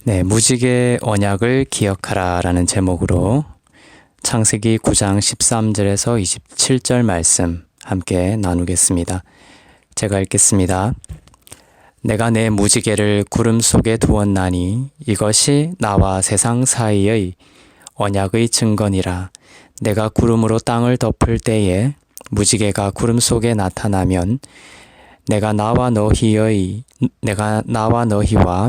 네, 무지개 언약을 기억하라 라는 제목으로 창세기 9장 13절에서 27절 말씀 함께 나누겠습니다. 제가 읽겠습니다. 내가 내 무지개를 구름 속에 두었나니 이것이 나와 세상 사이의 언약의 증거니라. 내가 구름으로 땅을 덮을 때에 무지개가 구름 속에 나타나면 내가 나와 너희와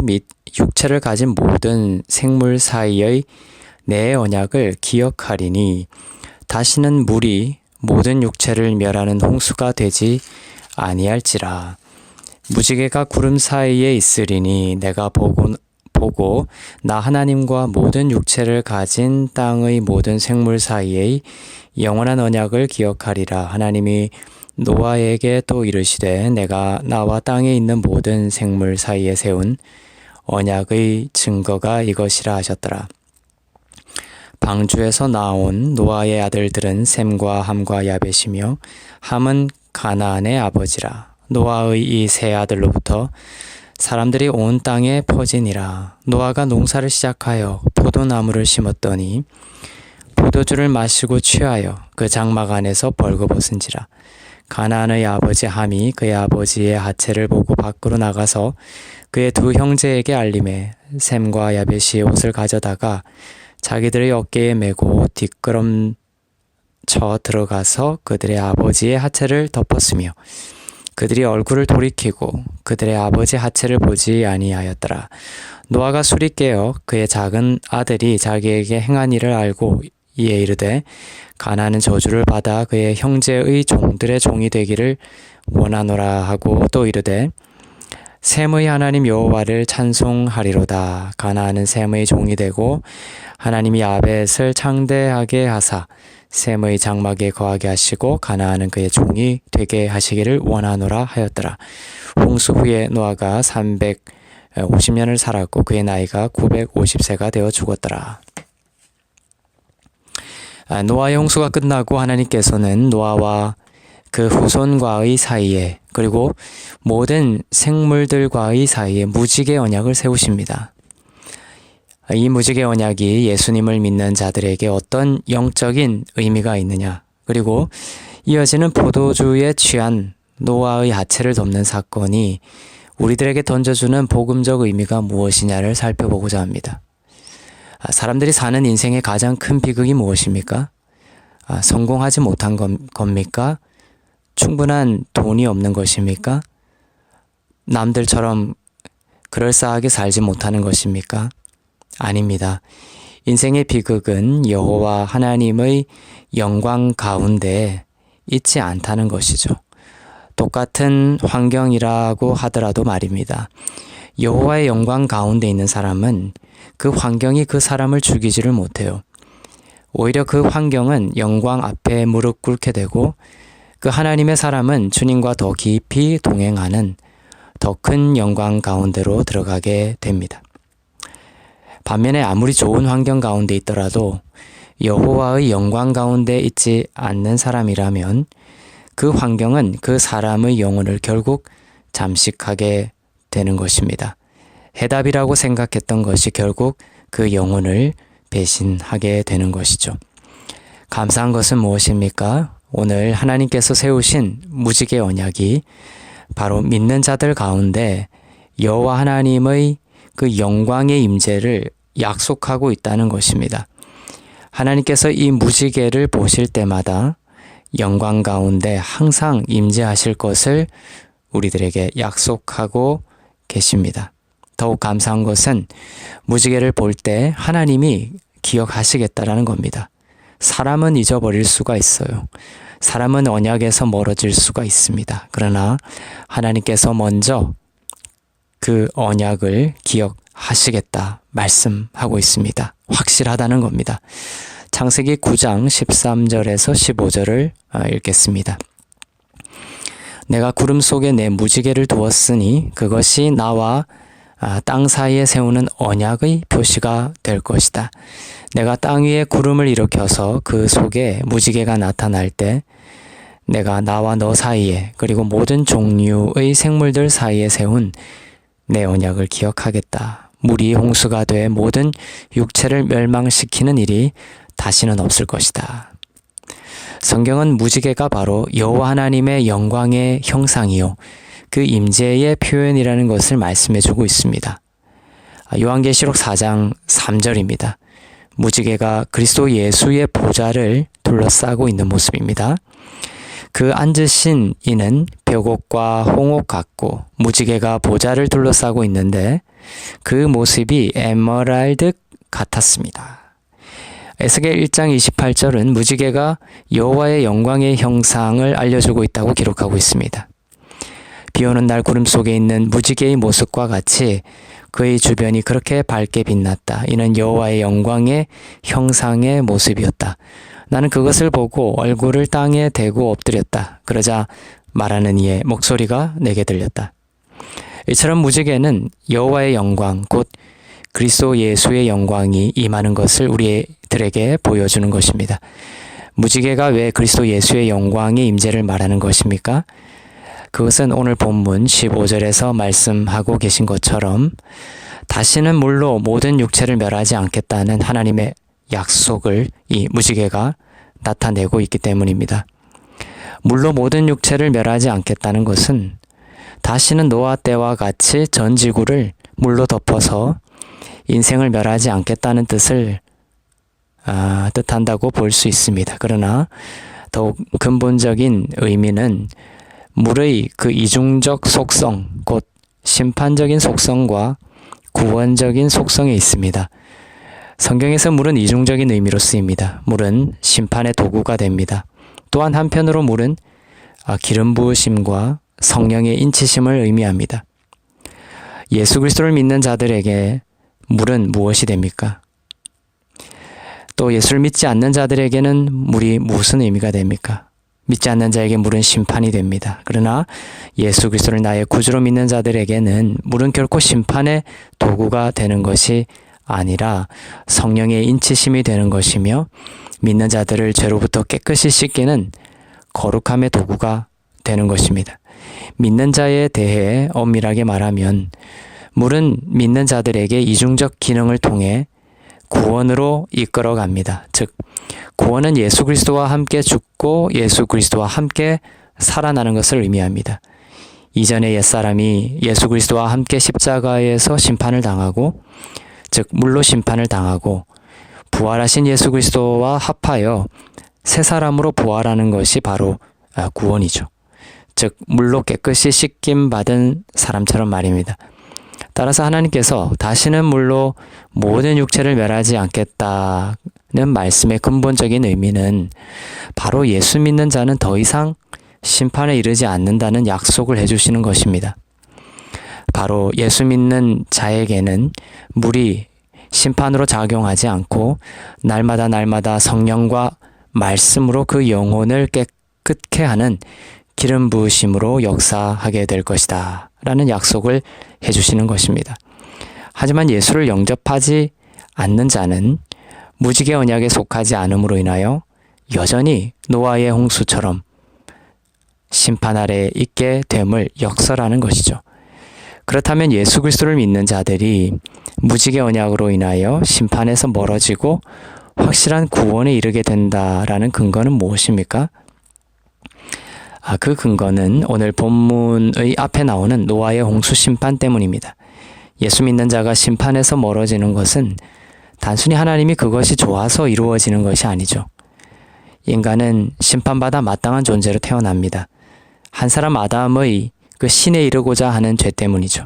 및 육체를 가진 모든 생물 사이의 내 언약을 기억하리니 다시는 물이 모든 육체를 멸하는 홍수가 되지 아니할지라. 무지개가 구름 사이에 있으리니 내가 보고 나 하나님과 모든 육체를 가진 땅의 모든 생물 사이의 영원한 언약을 기억하리라. 하나님이 노아에게 또 이르시되 내가 나와 땅에 있는 모든 생물 사이에 세운 언약의 증거가 이것이라 하셨더라. 방주에서 나온 노아의 아들들은 셈과 함과 야벳이며 함은 가나안의 아버지라. 노아의 이 세 아들로부터 사람들이 온 땅에 퍼지니라. 노아가 농사를 시작하여 포도나무를 심었더니 포도주를 마시고 취하여 그 장막 안에서 벌거벗은지라. 가나안의 아버지 함이 그의 아버지의 하체를 보고 밖으로 나가서 그의 두 형제에게 알림해 셈과 야벳이 옷을 가져다가 자기들의 어깨에 메고 뒷걸음쳐 들어가서 그들의 아버지의 하체를 덮었으며 그들이 얼굴을 돌이키고 그들의 아버지 하체를 보지 아니하였더라. 노아가 술이 깨어 그의 작은 아들이 자기에게 행한 일을 알고 이에 이르되 가나안은 저주를 받아 그의 형제의 종들의 종이 되기를 원하노라 하고 또 이르되 셈의 하나님 여호와를 찬송하리로다. 가나안은 셈의 종이 되고 하나님이 야벳을 창대하게 하사 셈의 장막에 거하게 하시고 가나안은 그의 종이 되게 하시기를 원하노라 하였더라. 홍수 후에 노아가 350년을 살았고 그의 나이가 950세가 되어 죽었더라. 노아의 홍수가 끝나고 하나님께서는 노아와 그 후손과의 사이에 그리고 모든 생물들과의 사이에 무지개 언약을 세우십니다. 이 무지개 언약이 예수님을 믿는 자들에게 어떤 영적인 의미가 있느냐, 그리고 이어지는 포도주에 취한 노아의 하체를 덮는 사건이 우리들에게 던져주는 복음적 의미가 무엇이냐를 살펴보고자 합니다. 사람들이 사는 인생의 가장 큰 비극이 무엇입니까? 성공하지 못한 겁니까? 충분한 돈이 없는 것입니까? 남들처럼 그럴싸하게 살지 못하는 것입니까? 아닙니다. 인생의 비극은 여호와 하나님의 영광 가운데 있지 않다는 것이죠. 똑같은 환경이라고 하더라도 말입니다. 여호와의 영광 가운데 있는 사람은 그 환경이 그 사람을 죽이지를 못해요. 오히려 그 환경은 영광 앞에 무릎 꿇게 되고 그 하나님의 사람은 주님과 더 깊이 동행하는 더 큰 영광 가운데로 들어가게 됩니다. 반면에 아무리 좋은 환경 가운데 있더라도 여호와의 영광 가운데 있지 않는 사람이라면 그 환경은 그 사람의 영혼을 결국 잠식하게 되는 것입니다. 해답이라고 생각했던 것이 결국 그 영혼을 배신하게 되는 것이죠. 감사한 것은 무엇입니까? 오늘 하나님께서 세우신 무지개 언약이 바로 믿는 자들 가운데 여호와 하나님의 그 영광의 임재를 약속하고 있다는 것입니다. 하나님께서 이 무지개를 보실 때마다 영광 가운데 항상 임재하실 것을 우리들에게 약속하고 계십니다. 더욱 감사한 것은 무지개를 볼 때 하나님이 기억하시겠다라는 겁니다. 사람은 잊어버릴 수가 있어요. 사람은 언약에서 멀어질 수가 있습니다. 그러나 하나님께서 먼저 그 언약을 기억하시겠다 말씀하고 있습니다. 확실하다는 겁니다. 창세기 9장 13절에서 15절을 읽겠습니다. 내가 구름 속에 내 무지개를 두었으니 그것이 나와 땅 사이에 세우는 언약의 표시가 될 것이다. 내가 땅 위에 구름을 일으켜서 그 속에 무지개가 나타날 때 내가 나와 너 사이에 그리고 모든 종류의 생물들 사이에 세운 내 언약을 기억하겠다. 물이 홍수가 돼 모든 육체를 멸망시키는 일이 다시는 없을 것이다. 성경은 무지개가 바로 여호와 하나님의 영광의 형상이요 그 임재의 표현이라는 것을 말씀해주고 있습니다. 요한계시록 4장 3절입니다. 무지개가 그리스도 예수의 보좌를 둘러싸고 있는 모습입니다. 그 앉으신 이는 벽옥과 홍옥 같고 무지개가 보좌를 둘러싸고 있는데 그 모습이 에메랄드 같았습니다. 에스겔 1장 28절은 무지개가 여호와의 영광의 형상을 알려주고 있다고 기록하고 있습니다. 비오는 날 구름 속에 있는 무지개의 모습과 같이 그의 주변이 그렇게 밝게 빛났다. 이는 여호와의 영광의 형상의 모습이었다. 나는 그것을 보고 얼굴을 땅에 대고 엎드렸다. 그러자 말하는 이의 목소리가 내게 들렸다. 이처럼 무지개는 여호와의 영광, 곧 그리스도 예수의 영광이 임하는 것을 우리들에게 보여주는 것입니다. 무지개가 왜 그리스도 예수의 영광의 임재를 말하는 것입니까? 그것은 오늘 본문 15절에서 말씀하고 계신 것처럼 다시는 물로 모든 육체를 멸하지 않겠다는 하나님의 약속을 이 무지개가 나타내고 있기 때문입니다. 물로 모든 육체를 멸하지 않겠다는 것은 다시는 노아 때와 같이 전 지구를 물로 덮어서 인생을 멸하지 않겠다는 뜻을 뜻한다고 볼 수 있습니다. 그러나 더욱 근본적인 의미는 물의 그 이중적 속성, 곧 심판적인 속성과 구원적인 속성에 있습니다. 성경에서 물은 이중적인 의미로 쓰입니다. 물은 심판의 도구가 됩니다. 또한 한편으로 물은 기름 부으심과 성령의 인치심을 의미합니다. 예수 그리스도를 믿는 자들에게 물은 무엇이 됩니까? 또 예수를 믿지 않는 자들에게는 물이 무슨 의미가 됩니까? 믿지 않는 자에게 물은 심판이 됩니다. 그러나 예수 그리스도를 나의 구주로 믿는 자들에게는 물은 결코 심판의 도구가 되는 것이 아니라 성령의 인치심이 되는 것이며 믿는 자들을 죄로부터 깨끗이 씻기는 거룩함의 도구가 되는 것입니다. 믿는 자에 대해 엄밀하게 말하면 물은 믿는 자들에게 이중적 기능을 통해 구원으로 이끌어갑니다. 즉 구원은 예수 그리스도와 함께 죽고 예수 그리스도와 함께 살아나는 것을 의미합니다. 이전의 옛사람이 예수 그리스도와 함께 십자가에서 심판을 당하고 즉 물로 심판을 당하고 부활하신 예수 그리스도와 합하여 새 사람으로 부활하는 것이 바로 구원이죠. 즉 물로 깨끗이 씻김 받은 사람처럼 말입니다. 따라서 하나님께서 다시는 물로 모든 육체를 멸하지 않겠다는 말씀의 근본적인 의미는 바로 예수 믿는 자는 더 이상 심판에 이르지 않는다는 약속을 해주시는 것입니다. 바로 예수 믿는 자에게는 물이 심판으로 작용하지 않고 날마다 성령과 말씀으로 그 영혼을 깨끗게 하는 기름 부으심으로 역사하게 될 것이다 라는 약속을 해주시는 것입니다. 하지만 예수를 영접하지 않는 자는 무지개 언약에 속하지 않음으로 인하여 여전히 노아의 홍수처럼 심판 아래에 있게 됨을 역설하는 것이죠. 그렇다면 예수 그리스도를 믿는 자들이 무지개 언약으로 인하여 심판에서 멀어지고 확실한 구원에 이르게 된다라는 근거는 무엇입니까? 그 근거는 오늘 본문의 앞에 나오는 노아의 홍수 심판 때문입니다. 예수 믿는 자가 심판에서 멀어지는 것은 단순히 하나님이 그것이 좋아서 이루어지는 것이 아니죠. 인간은 심판받아 마땅한 존재로 태어납니다. 한 사람 아담의 그 신에 이르고자 하는 죄 때문이죠.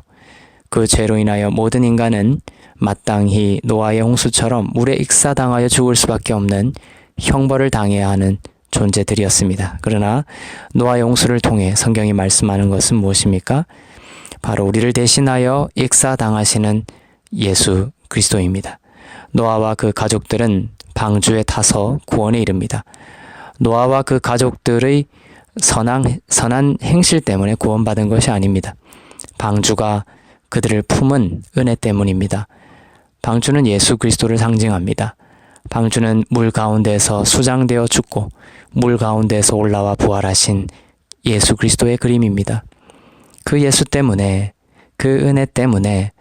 그 죄로 인하여 모든 인간은 마땅히 노아의 홍수처럼 물에 익사당하여 죽을 수밖에 없는 형벌을 당해야 하는 존재들이었습니다. 그러나 노아의 홍수를 통해 성경이 말씀하는 것은 무엇입니까? 바로 우리를 대신하여 익사당하시는 예수 그리스도입니다. 노아와 그 가족들은 방주에 타서 구원에 이릅니다. 노아와 그 가족들의 선한 행실 때문에 구원받은 것이 아닙니다. 방주가 그들을 품은 은혜 때문입니다. 방주는 예수 그리스도를 상징합니다. 방주는 물 가운데서 수장되어 죽고 물 가운데서 올라와 부활하신 예수 그리스도의 그림입니다. 그 예수 때문에, 그 은혜 때문에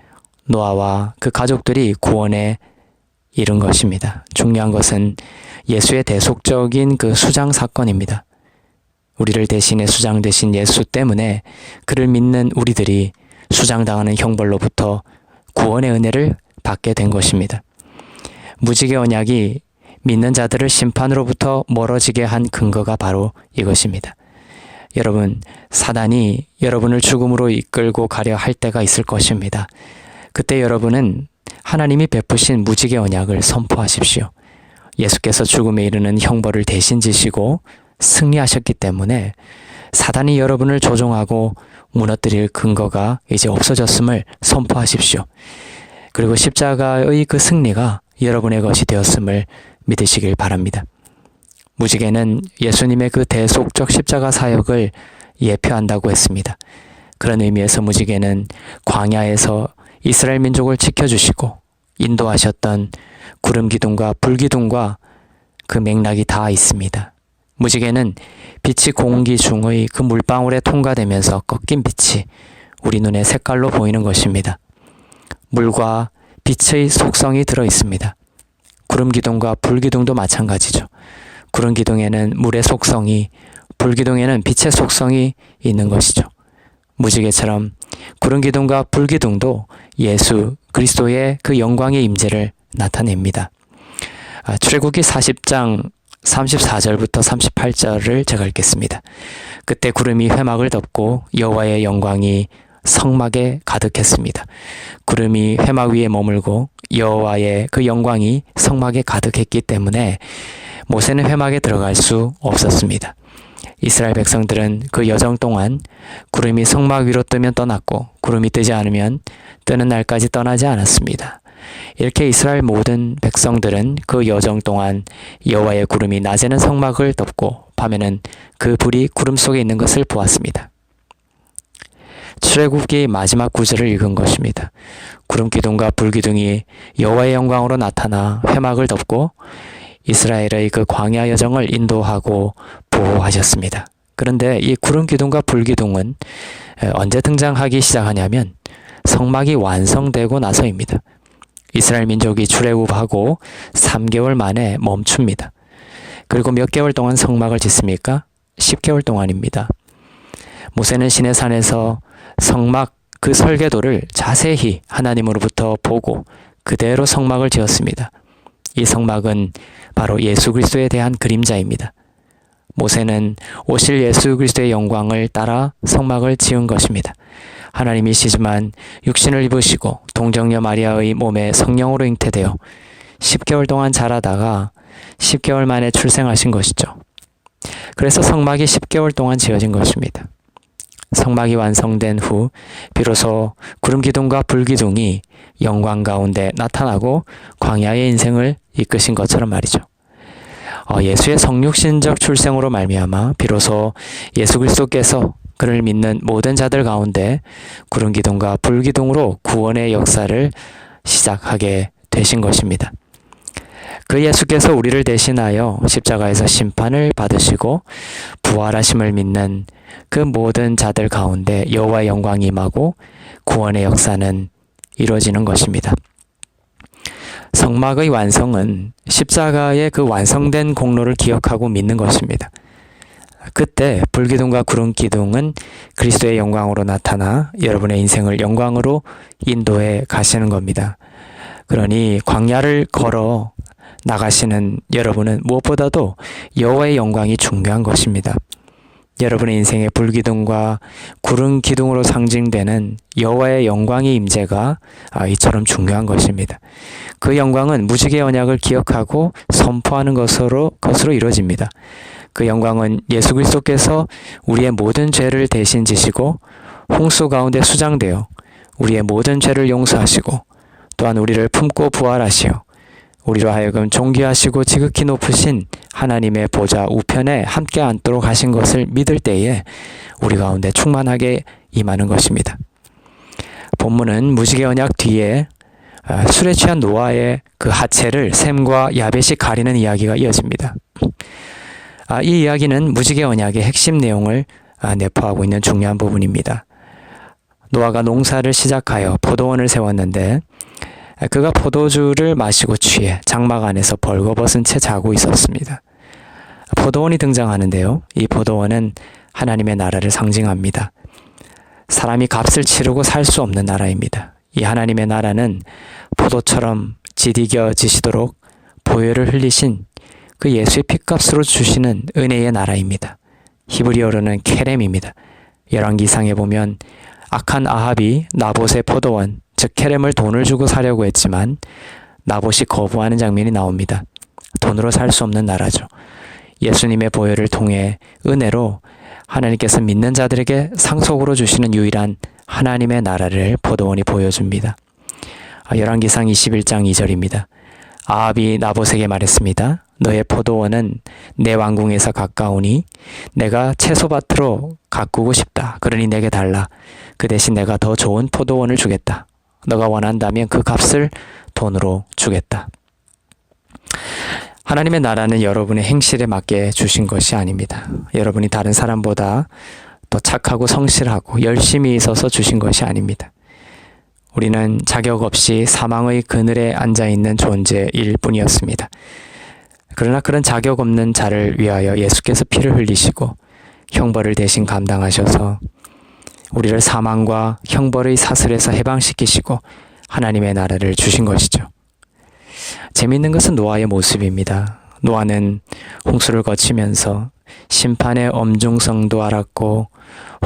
노아와 그 가족들이 구원에 이른 것입니다. 중요한 것은 예수의 대속적인 그 수장 사건입니다. 우리를 대신해 수장되신 예수 때문에 그를 믿는 우리들이 수장당하는 형벌로부터 구원의 은혜를 받게 된 것입니다. 무지개 언약이 믿는 자들을 심판으로부터 멀어지게 한 근거가 바로 이것입니다. 여러분, 사단이 여러분을 죽음으로 이끌고 가려 할 때가 있을 것입니다. 그때 여러분은 하나님이 베푸신 무지개 언약을 선포하십시오. 예수께서 죽음에 이르는 형벌을 대신 지시고 승리하셨기 때문에 사단이 여러분을 조종하고 무너뜨릴 근거가 이제 없어졌음을 선포하십시오. 그리고 십자가의 그 승리가 여러분의 것이 되었음을 믿으시길 바랍니다. 무지개는 예수님의 그 대속적 십자가 사역을 예표한다고 했습니다. 그런 의미에서 무지개는 광야에서 이스라엘 민족을 지켜주시고 인도하셨던 구름 기둥과 불 기둥과 그 맥락이 다 있습니다. 무지개는 빛이 공기 중의 그 물방울에 통과되면서 꺾인 빛이 우리 눈에 색깔로 보이는 것입니다. 물과 빛의 속성이 들어 있습니다. 구름 기둥과 불 기둥도 마찬가지죠. 구름 기둥에는 물의 속성이, 불 기둥에는 빛의 속성이 있는 것이죠. 무지개처럼 구름 기둥과 불 기둥도 예수 그리스도의 그 영광의 임재를 나타냅니다. 출애굽기 40장 34절부터 38절을 제가 읽겠습니다. 그때 구름이 회막을 덮고 여호와의 영광이 성막에 가득했습니다. 구름이 회막 위에 머물고 여호와의 그 영광이 성막에 가득했기 때문에 모세는 회막에 들어갈 수 없었습니다. 이스라엘 백성들은 그 여정 동안 구름이 성막 위로 뜨면 떠났고 구름이 뜨지 않으면 뜨는 날까지 떠나지 않았습니다. 이렇게 이스라엘 모든 백성들은 그 여정 동안 여호와의 구름이 낮에는 성막을 덮고 밤에는 그 불이 구름 속에 있는 것을 보았습니다. 출애굽기 마지막 구절을 읽은 것입니다. 구름 기둥과 불 기둥이 여호와의 영광으로 나타나 회막을 덮고 이스라엘의 그 광야 여정을 인도하고 보호하셨습니다. 그런데 이 구름 기둥과 불 기둥은 언제 등장하기 시작하냐면 성막이 완성되고 나서입니다. 이스라엘 민족이 출애굽하고 3개월 만에 멈춥니다. 그리고 몇 개월 동안 성막을 짓습니까? 10개월 동안입니다. 모세는 시내산에서 성막 그 설계도를 자세히 하나님으로부터 보고 그대로 성막을 지었습니다. 이 성막은 바로 예수 그리스도에 대한 그림자입니다. 모세는 오실 예수 그리스도의 영광을 따라 성막을 지은 것입니다. 하나님이시지만 육신을 입으시고 동정녀 마리아의 몸에 성령으로 잉태되어 10개월 동안 자라다가 10개월 만에 출생하신 것이죠. 그래서 성막이 10개월 동안 지어진 것입니다. 성막이 완성된 후 비로소 구름 기둥과 불 기둥이 영광 가운데 나타나고 광야의 인생을 이끄신 것처럼 말이죠. 예수의 성육신적 출생으로 말미암아 비로소 예수 그리스도께서 그를 믿는 모든 자들 가운데 구름 기둥과 불 기둥으로 구원의 역사를 시작하게 되신 것입니다. 그 예수께서 우리를 대신하여 십자가에서 심판을 받으시고 부활하심을 믿는 그 모든 자들 가운데 여호와의 영광이 임하고 구원의 역사는 이루어지는 것입니다. 성막의 완성은 십자가의 그 완성된 공로를 기억하고 믿는 것입니다. 그때 불기둥과 구름 기둥은 그리스도의 영광으로 나타나 여러분의 인생을 영광으로 인도해 가시는 겁니다. 그러니 광야를 걸어 나가시는 여러분은 무엇보다도 여호와의 영광이 중요한 것입니다. 여러분의 인생의 불기둥과 구름 기둥으로 상징되는 여호와의 영광의 임재가 이처럼 중요한 것입니다. 그 영광은 무지개 언약을 기억하고 선포하는 것으로 이루어집니다. 그 영광은 예수 그리스도께서 우리의 모든 죄를 대신 지시고 홍수 가운데 수장되어 우리의 모든 죄를 용서하시고 또한 우리를 품고 부활하시어 우리로 하여금 존귀하시고 지극히 높으신 하나님의 보좌 우편에 함께 앉도록 하신 것을 믿을 때에 우리 가운데 충만하게 임하는 것입니다. 본문은 무지개 언약 뒤에 술에 취한 노아의 그 하체를 셈과 야벳이 가리는 이야기가 이어집니다. 이 이야기는 무지개 언약의 핵심 내용을 내포하고 있는 중요한 부분입니다. 노아가 농사를 시작하여 포도원을 세웠는데 그가 포도주를 마시고 취해 장막 안에서 벌거벗은 채 자고 있었습니다. 포도원이 등장하는데요. 이 포도원은 하나님의 나라를 상징합니다. 사람이 값을 치르고 살 수 없는 나라입니다. 이 하나님의 나라는 포도처럼 지디겨지시도록 보혈을 흘리신 그 예수의 핏값으로 주시는 은혜의 나라입니다. 히브리어로는 케렘입니다. 열왕기상에 보면 악한 아합이 나봇의 포도원, 즉 케렘을 돈을 주고 사려고 했지만 나봇이 거부하는 장면이 나옵니다. 돈으로 살 수 없는 나라죠. 예수님의 보혈을 통해 은혜로 하나님께서 믿는 자들에게 상속으로 주시는 유일한 하나님의 나라를 포도원이 보여줍니다. 열왕기상 21장 2절입니다. 아합이 나봇에게 말했습니다. 너의 포도원은 내 왕궁에서 가까우니 내가 채소밭으로 가꾸고 싶다. 그러니 내게 달라. 그 대신 내가 더 좋은 포도원을 주겠다. 너가 원한다면 그 값을 돈으로 주겠다. 하나님의 나라는 여러분의 행실에 맞게 주신 것이 아닙니다. 여러분이 다른 사람보다 더 착하고 성실하고 열심히 있어서 주신 것이 아닙니다. 우리는 자격 없이 사망의 그늘에 앉아있는 존재일 뿐이었습니다. 그러나 그런 자격 없는 자를 위하여 예수께서 피를 흘리시고 형벌을 대신 감당하셔서 우리를 사망과 형벌의 사슬에서 해방시키시고 하나님의 나라를 주신 것이죠. 재미있는 것은 노아의 모습입니다. 노아는 홍수를 거치면서 심판의 엄중성도 알았고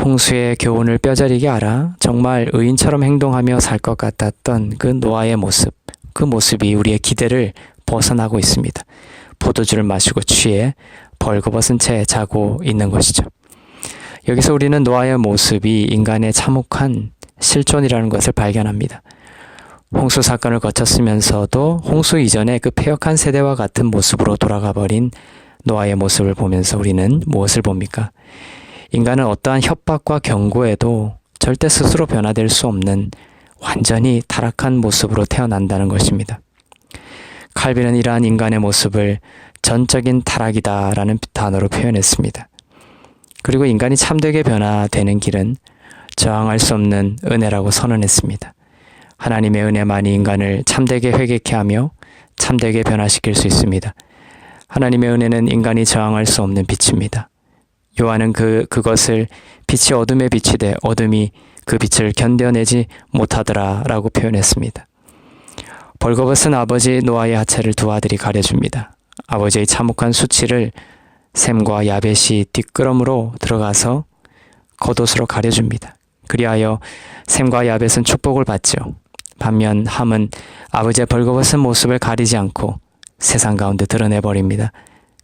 홍수의 교훈을 뼈저리게 알아 정말 의인처럼 행동하며 살 것 같았던 그 노아의 모습, 그 모습이 우리의 기대를 벗어나고 있습니다. 포도주를 마시고 취해 벌거벗은 채 자고 있는 것이죠. 여기서 우리는 노아의 모습이 인간의 참혹한 실존이라는 것을 발견합니다. 홍수 사건을 거쳤으면서도 홍수 이전의 그 패역한 세대와 같은 모습으로 돌아가 버린 노아의 모습을 보면서 우리는 무엇을 봅니까? 인간은 어떠한 협박과 경고에도 절대 스스로 변화될 수 없는 완전히 타락한 모습으로 태어난다는 것입니다. 칼빈은 이러한 인간의 모습을 전적인 타락이다라는 단어로 표현했습니다. 그리고 인간이 참되게 변화되는 길은 저항할 수 없는 은혜라고 선언했습니다. 하나님의 은혜만이 인간을 참되게 회개케 하며 참되게 변화시킬 수 있습니다. 하나님의 은혜는 인간이 저항할 수 없는 빛입니다. 요한은 그것을 빛이 어둠에 비치되 어둠이 그 빛을 견뎌내지 못하더라 라고 표현했습니다. 벌거벗은 아버지 노아의 하체를 두 아들이 가려줍니다. 아버지의 참혹한 수치를 셈과 야벳이 뒷걸음으로 들어가서 겉옷으로 가려줍니다. 그리하여 셈과 야벳은 축복을 받죠. 반면 함은 아버지의 벌거벗은 모습을 가리지 않고 세상 가운데 드러내버립니다.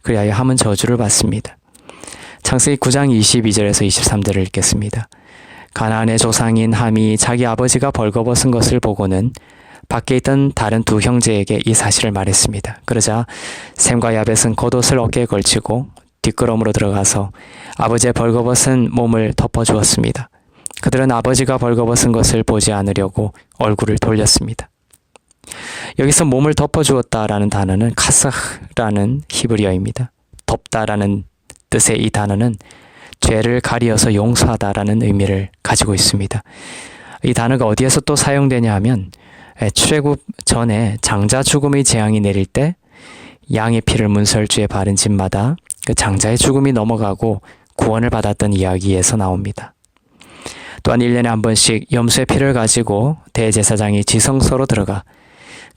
그리하여 함은 저주를 받습니다. 창세기 9장 22절에서 23절을 읽겠습니다. 가나안의 조상인 함이 자기 아버지가 벌거벗은 것을 보고는 밖에 있던 다른 두 형제에게 이 사실을 말했습니다. 그러자 셈과 야벳은 겉옷을 어깨에 걸치고 뒷걸음으로 들어가서 아버지의 벌거벗은 몸을 덮어주었습니다. 그들은 아버지가 벌거벗은 것을 보지 않으려고 얼굴을 돌렸습니다. 여기서 몸을 덮어주었다라는 단어는 카사흐라는 히브리어입니다. 덮다라는 뜻의 이 단어는 죄를 가리어서 용서하다라는 의미를 가지고 있습니다. 이 단어가 어디에서 또 사용되냐 하면 출애굽 전에 장자 죽음의 재앙이 내릴 때 양의 피를 문설주에 바른 집마다 그 장자의 죽음이 넘어가고 구원을 받았던 이야기에서 나옵니다. 또한 1년에 한 번씩 염소의 피를 가지고 대제사장이 지성소로 들어가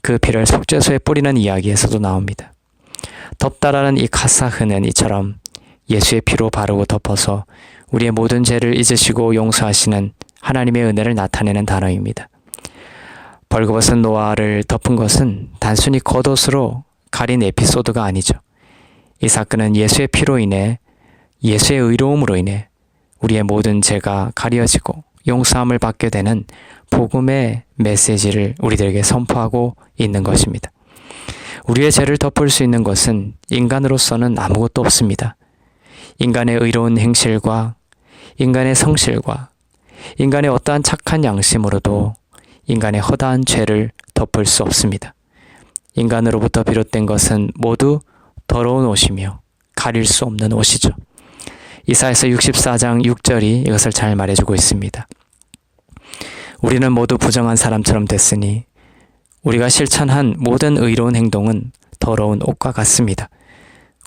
그 피를 속죄소에 뿌리는 이야기에서도 나옵니다. 덮다라는 이 카사흐는 이처럼 예수의 피로 바르고 덮어서 우리의 모든 죄를 잊으시고 용서하시는 하나님의 은혜를 나타내는 단어입니다. 벌거벗은 노아를 덮은 것은 단순히 겉옷으로 가린 에피소드가 아니죠. 이 사건은 예수의 피로 인해 예수의 의로움으로 인해 우리의 모든 죄가 가려지고 용서함을 받게 되는 복음의 메시지를 우리들에게 선포하고 있는 것입니다. 우리의 죄를 덮을 수 있는 것은 인간으로서는 아무것도 없습니다. 인간의 의로운 행실과 인간의 성실과 인간의 어떠한 착한 양심으로도 인간의 허다한 죄를 덮을 수 없습니다. 인간으로부터 비롯된 것은 모두 더러운 옷이며 가릴 수 없는 옷이죠. 이사야서 64장 6절이 이것을 잘 말해주고 있습니다. 우리는 모두 부정한 사람처럼 됐으니 우리가 실천한 모든 의로운 행동은 더러운 옷과 같습니다.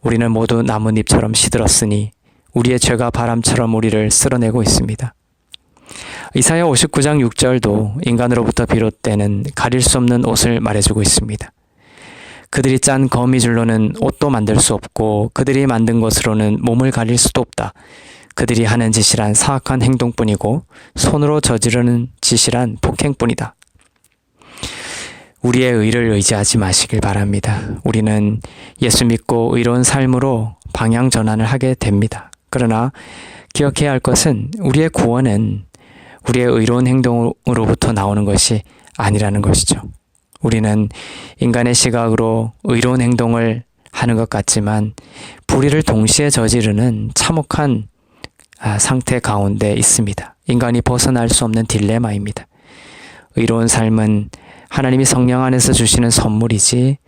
우리는 모두 나뭇잎처럼 시들었으니 우리의 죄가 바람처럼 우리를 쓸어내고 있습니다. 이사야 59장 6절도 인간으로부터 비롯되는 가릴 수 없는 옷을 말해주고 있습니다. 그들이 짠 거미줄로는 옷도 만들 수 없고 그들이 만든 것으로는 몸을 가릴 수도 없다. 그들이 하는 짓이란 사악한 행동뿐이고 손으로 저지르는 짓이란 폭행뿐이다. 우리의 의를 의지하지 마시길 바랍니다. 우리는 예수 믿고 의로운 삶으로 방향 전환을 하게 됩니다. 그러나 기억해야 할 것은 우리의 구원은 우리의 의로운 행동으로부터 나오는 것이 아니라는 것이죠. 우리는 인간의 시각으로 의로운 행동을 하는 것 같지만 불의를 동시에 저지르는 참혹한 상태 가운데 있습니다. 인간이 벗어날 수 없는 딜레마입니다. 의로운 삶은 하나님이 성령 안에서 주시는 선물이지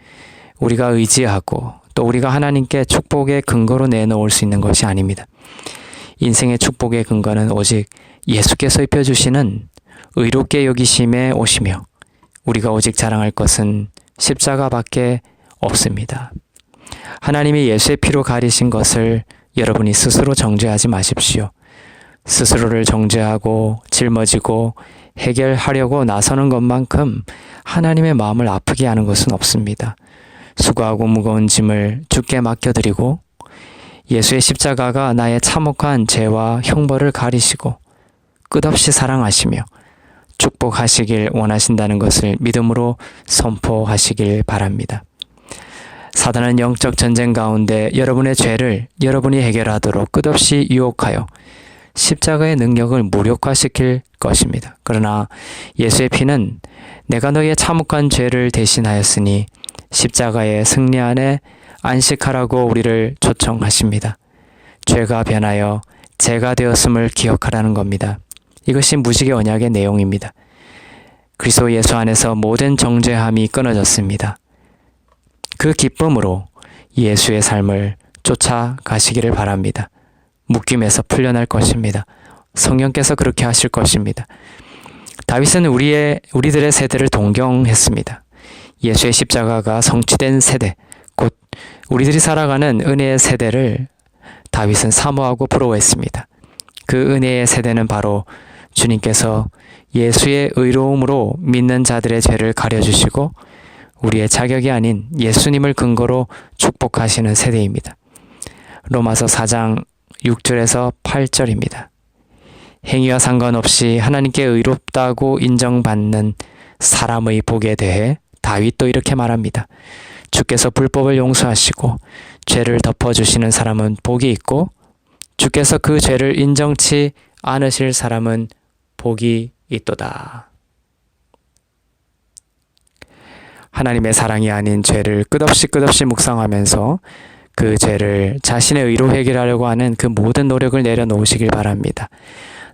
우리가 의지하고 또 우리가 하나님께 축복의 근거로 내놓을 수 있는 것이 아닙니다. 인생의 축복의 근거는 오직 예수께서 입혀주시는 의롭게 여기심에 오시며 우리가 오직 자랑할 것은 십자가밖에 없습니다. 하나님이 예수의 피로 가리신 것을 여러분이 스스로 정죄하지 마십시오. 스스로를 정죄하고 짊어지고 해결하려고 나서는 것만큼 하나님의 마음을 아프게 하는 것은 없습니다. 수고하고 무거운 짐을 주께 맡겨드리고 예수의 십자가가 나의 참혹한 죄와 형벌을 가리시고 끝없이 사랑하시며 축복하시길 원하신다는 것을 믿음으로 선포하시길 바랍니다. 사단은 영적 전쟁 가운데 여러분의 죄를 여러분이 해결하도록 끝없이 유혹하여 십자가의 능력을 무력화시킬 것입니다. 그러나 예수의 피는 내가 너희의 참혹한 죄를 대신하였으니 십자가의 승리 안에 안식하라고 우리를 초청하십니다. 죄가 변하여 죄가 되었음을 기억하라는 겁니다. 이것이 무지개 언약의 내용입니다. 그리스도 예수 안에서 모든 정죄함이 끊어졌습니다. 그 기쁨으로 예수의 삶을 쫓아가시기를 바랍니다. 묶임에서 풀려날 것입니다. 성령께서 그렇게 하실 것입니다. 다윗은 우리들의 세대를 동경했습니다. 예수의 십자가가 성취된 세대, 곧 우리들이 살아가는 은혜의 세대를 다윗은 사모하고 부러워했습니다. 그 은혜의 세대는 바로 주님께서 예수의 의로움으로 믿는 자들의 죄를 가려주시고 우리의 자격이 아닌 예수님을 근거로 축복하시는 세대입니다. 로마서 4장 6절에서 8절입니다. 행위와 상관없이 하나님께 의롭다고 인정받는 사람의 복에 대해 다윗도 이렇게 말합니다. 주께서 불법을 용서하시고 죄를 덮어주시는 사람은 복이 있고 주께서 그 죄를 인정치 않으실 사람은 복이 있도다. 하나님의 사랑이 아닌 죄를 끝없이 묵상하면서 그 죄를 자신의 의로 해결하려고 하는 그 모든 노력을 내려놓으시길 바랍니다.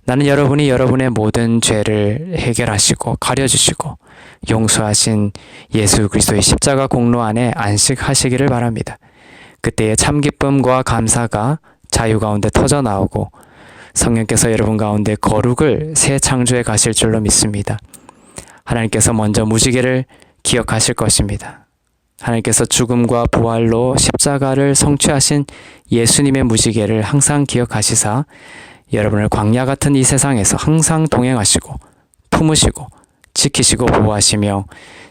나는 여러분이 여러분의 모든 죄를 해결하시고 가려주시고 용서하신 예수 그리스도의 십자가 공로 안에 안식하시기를 바랍니다. 그때의 참 기쁨과 감사가 자유 가운데 터져 나오고 성령께서 여러분 가운데 거룩을 새 창조해 가실 줄로 믿습니다. 하나님께서 먼저 무지개를 기억하실 것입니다. 하나님께서 죽음과 부활로 십자가를 성취하신 예수님의 무지개를 항상 기억하시사 여러분을 광야 같은 이 세상에서 항상 동행하시고 품으시고 지키시고 보호하시며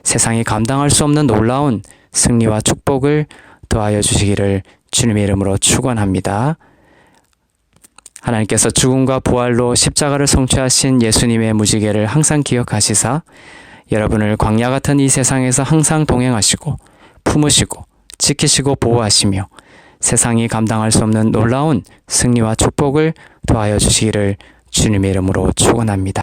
세상이 감당할 수 없는 놀라운 승리와 축복을 더하여 주시기를 주님의 이름으로 축원합니다. 하나님께서 죽음과 부활로 십자가를 성취하신 예수님의 무지개를 항상 기억하시사 여러분을 광야 같은 이 세상에서 항상 동행하시고 품으시고 지키시고 보호하시며 세상이 감당할 수 없는 놀라운 승리와 축복을 더하여 주시기를 주님의 이름으로 축원합니다.